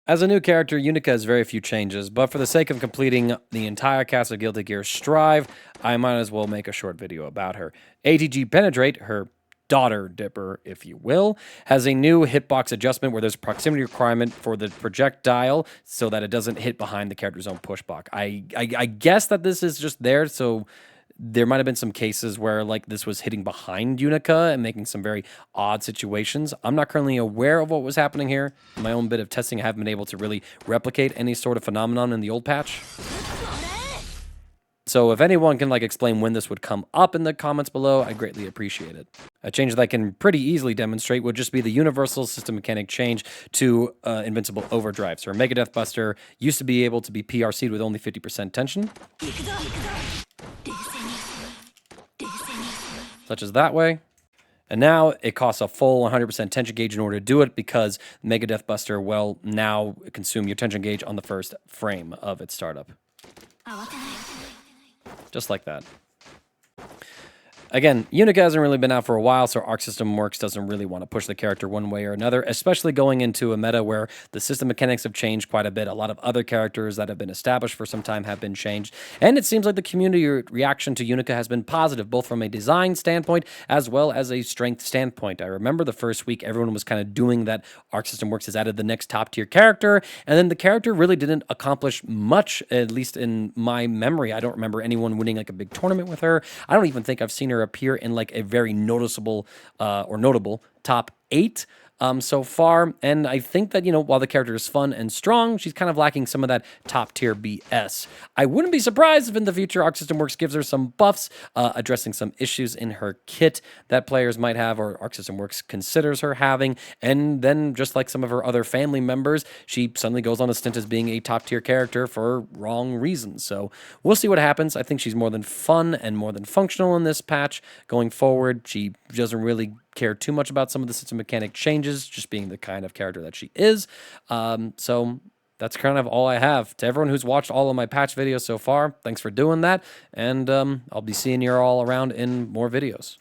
As a new character, Unika has very few changes, but for the sake of completing the entire cast of Guilty Gear Strive, I might as well make a short video about her. ATG Penetrate, her daughter dipper, if you will, has a new hitbox adjustment where there's proximity requirement for the projectile so that it doesn't hit behind the character's own pushblock. I guess that this is just there so there might have been some cases where like this was hitting behind Unica and making some very odd situations. I'm not currently aware of what was happening here. In my own bit of testing, I haven't been able to really replicate any sort of phenomenon in the old patch. So if anyone can like explain when this would come up in the comments below, I greatly appreciate it. A change that I can pretty easily demonstrate would just be the universal system mechanic change to Invincible Overdrive. So our Mega Death Buster used to be able to be PRC'd with only 50% tension, such as that way. And now it costs a full 100% tension gauge in order to do it because Mega Death Buster will now consume your tension gauge on the first frame of its startup. Just like that. Again, Unica hasn't really been out for a while, so Arc System Works doesn't really want to push the character one way or another, especially going into a meta where the system mechanics have changed quite a bit. A lot of other characters that have been established for some time have been changed, and it seems like the community reaction to Unica has been positive, both from a design standpoint as well as a strength standpoint. I remember the first week everyone was kind of doing that Arc System Works has added the next top-tier character, and then the character really didn't accomplish much, at least in my memory. I don't remember anyone winning like a big tournament with her. I don't even think I've seen her appear in like a very noticeable or notable top 8 so far. And I think that, you know, while the character is fun and strong, she's kind of lacking some of that top tier BS. I wouldn't be surprised if in the future Arc System Works gives her some buffs, addressing some issues in her kit that players might have or Arc System Works considers her having. And then just like some of her other family members, she suddenly goes on a stint as being a top tier character for wrong reasons. So we'll see what happens. I think she's more than fun and more than functional in this patch going forward. She doesn't really care too much about some of the system mechanic changes, just being the kind of character that she is. So that's kind of all I have. To everyone who's watched all of my patch videos so far, thanks for doing that, and I'll be seeing you all around in more videos.